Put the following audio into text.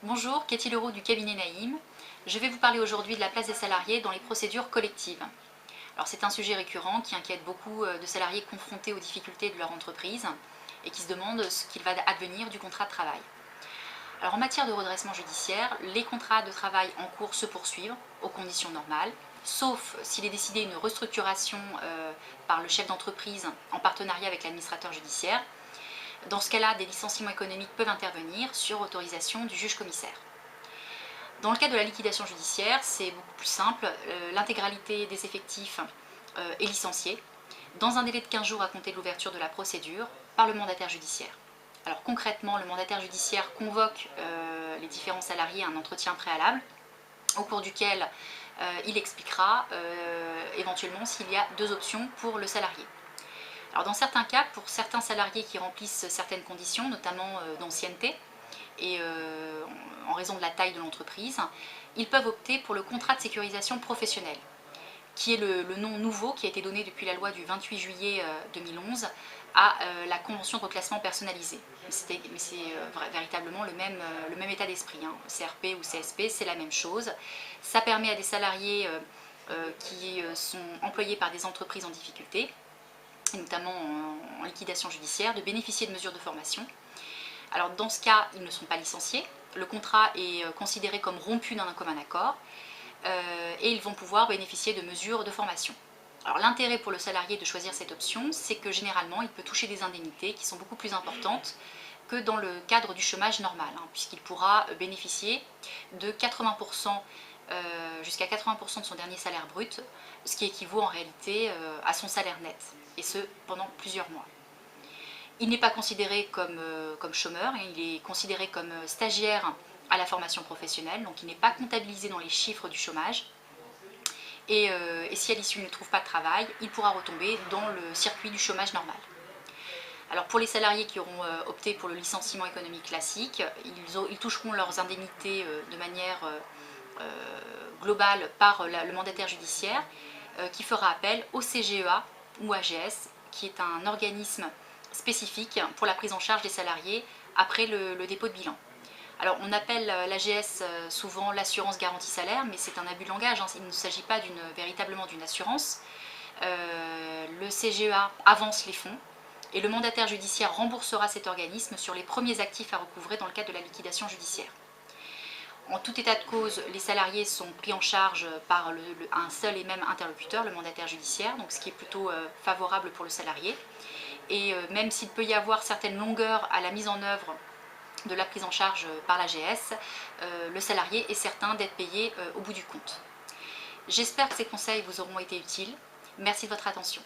Bonjour, Cathy Leroux du cabinet Naïm. Je vais vous parler aujourd'hui de la place des salariés dans les procédures collectives. Alors c'est un sujet récurrent qui inquiète beaucoup de salariés confrontés aux difficultés de leur entreprise et qui se demandent ce qu'il va advenir du contrat de travail. Alors en matière de redressement judiciaire, les contrats de travail en cours se poursuivent aux conditions normales, sauf s'il est décidé une restructuration par le chef d'entreprise en partenariat avec l'administrateur judiciaire. Dans ce cas-là, des licenciements économiques peuvent intervenir sur autorisation du juge commissaire. Dans le cas de la liquidation judiciaire, c'est beaucoup plus simple. L'intégralité des effectifs est licenciée dans un délai de 15 jours à compter de l'ouverture de la procédure par le mandataire judiciaire. Alors concrètement, le mandataire judiciaire convoque les différents salariés à un entretien préalable au cours duquel il expliquera éventuellement s'il y a deux options pour le salarié. Alors dans certains cas, pour certains salariés qui remplissent certaines conditions, notamment d'ancienneté, et en raison de la taille de l'entreprise, ils peuvent opter pour le contrat de sécurisation professionnelle, qui est le nom nouveau qui a été donné depuis la loi du 28 juillet 2011 à la convention de reclassement personnalisé. Mais c'est véritablement le même état d'esprit, hein. CRP ou CSP, c'est la même chose. Ça permet à des salariés qui sont employés par des entreprises en difficulté, et notamment en liquidation judiciaire, de bénéficier de mesures de formation. Alors dans ce cas, ils ne sont pas licenciés, le contrat est considéré comme rompu d'un commun accord et ils vont pouvoir bénéficier de mesures de formation. Alors l'intérêt pour le salarié de choisir cette option, c'est que généralement il peut toucher des indemnités qui sont beaucoup plus importantes que dans le cadre du chômage normal, hein, puisqu'il pourra bénéficier de 80%, jusqu'à 80% de son dernier salaire brut, ce qui équivaut en réalité à son salaire net, et ce pendant plusieurs mois. Il n'est pas considéré comme chômeur, il est considéré comme stagiaire à la formation professionnelle, donc il n'est pas comptabilisé dans les chiffres du chômage. Et si à l'issue il ne trouve pas de travail, il pourra retomber dans le circuit du chômage normal. Alors pour les salariés qui auront opté pour le licenciement économique classique, ils toucheront leurs indemnités de manière globale par le mandataire judiciaire qui fera appel au CGEA ou AGS, qui est un organisme spécifique pour la prise en charge des salariés après le dépôt de bilan. Alors on appelle l'AGS souvent l'assurance garantie salaire, mais c'est un abus de langage, hein. Il ne s'agit pas véritablement d'une assurance. Le CGEA avance les fonds et le mandataire judiciaire remboursera cet organisme sur les premiers actifs à recouvrer dans le cadre de la liquidation judiciaire. En tout état de cause, les salariés sont pris en charge par un seul et même interlocuteur, le mandataire judiciaire, donc ce qui est plutôt favorable pour le salarié. Et même s'il peut y avoir certaines longueurs à la mise en œuvre de la prise en charge par l'AGS, le salarié est certain d'être payé au bout du compte. J'espère que ces conseils vous auront été utiles. Merci de votre attention.